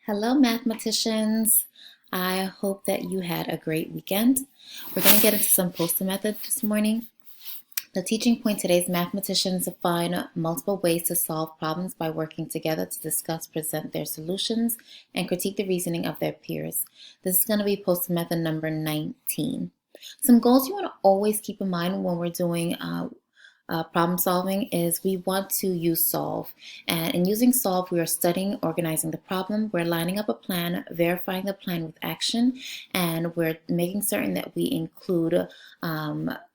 Hello, mathematicians. I hope that you had a great weekend. We're going to get into some poster method this morning. The teaching point today is mathematicians find multiple ways to solve problems by working together to discuss, present their solutions, and critique the reasoning of their peers. This is going to be poster method number 19. Some goals you want to always keep in mind when we're doing problem solving is we want to use solve, and in using solve we are studying, organizing the problem, we're lining up a plan, verifying the plan with action, and we're making certain that we include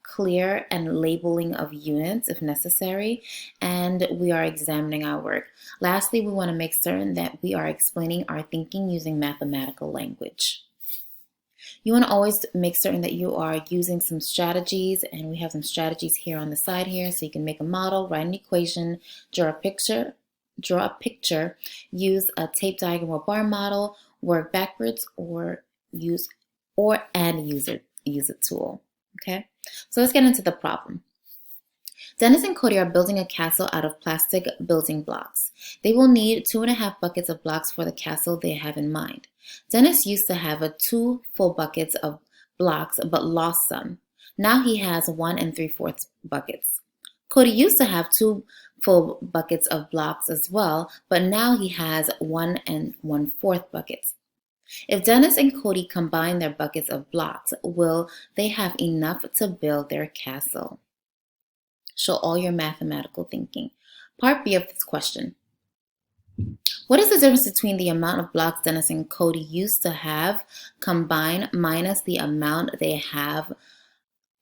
clear and labeling of units if necessary, and we are examining our work. Lastly, we want to make certain that we are explaining our thinking using mathematical language. You want to always make certain that you are using some strategies, and we have some strategies here on the side here, so you can make a model, write an equation, draw a picture, use a tape diagram or bar model, work backwards, or use a tool. Okay, so let's get into the problem. Dennis and Cody are building a castle out of plastic building blocks. They will need 2.5 buckets of blocks for the castle they have in mind. Dennis used to have 2 full buckets of blocks but lost some. Now he has 1 3/4 buckets. Cody used to have 2 full buckets of blocks as well, but now he has 1 1/4 buckets. If Dennis and Cody combine their buckets of blocks, will they have enough to build their castle? Show all your mathematical thinking. Part B of this question. What is the difference between the amount of blocks Dennis and Cody used to have combined minus the amount they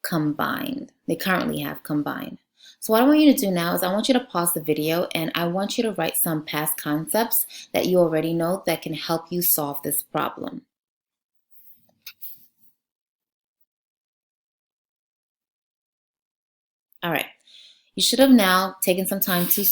currently have combined? So what I want you to do now is I want you to pause the video, and I want you to write some past concepts that you already know that can help you solve this problem. All right. You should have now taken some time to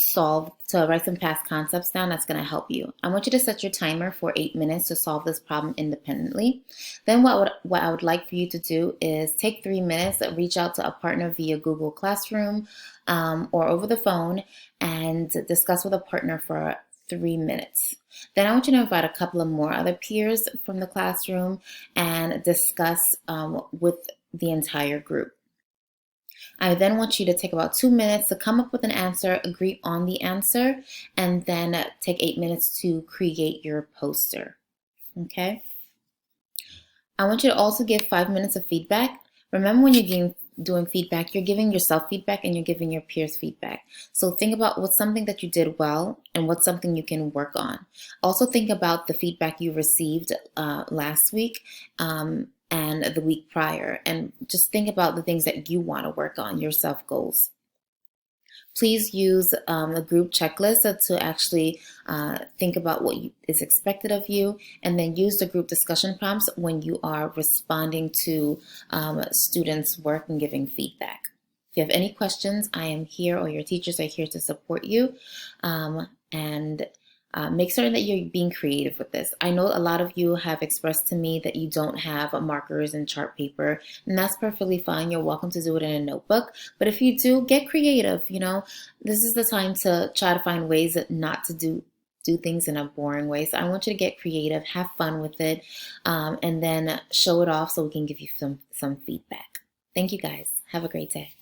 write some past concepts down. That's going to help you. I want you to set your timer for 8 minutes to solve this problem independently. Then what I would like for you to do is take 3 minutes, reach out to a partner via Google Classroom or over the phone, and discuss with a partner for 3 minutes. Then I want you to invite a couple of more other peers from the classroom and discuss with the entire group. I then want you to take about 2 minutes to come up with an answer, agree on the answer, and then take 8 minutes to create your poster. Okay? I want you to also give 5 minutes of feedback. Remember, when you're doing feedback, you're giving yourself feedback and you're giving your peers feedback. So think about what's something that you did well and what's something you can work on. Also think about the feedback you received last week and the week prior, and just think about the things that you want to work on, your self goals. Please use a group checklist to actually think about what is expected of you, and then use the group discussion prompts when you are responding to students' work and giving feedback. If you have any questions, I am here, or your teachers are here to support you. Make certain that you're being creative with this. I know a lot of you have expressed to me that you don't have markers and chart paper, and that's perfectly fine. You're welcome to do it in a notebook. But if you do, get creative. You know, this is the time to try to find ways not to do things in a boring way. So I want you to get creative, have fun with it, and then show it off so we can give you some feedback. Thank you guys. Have a great day.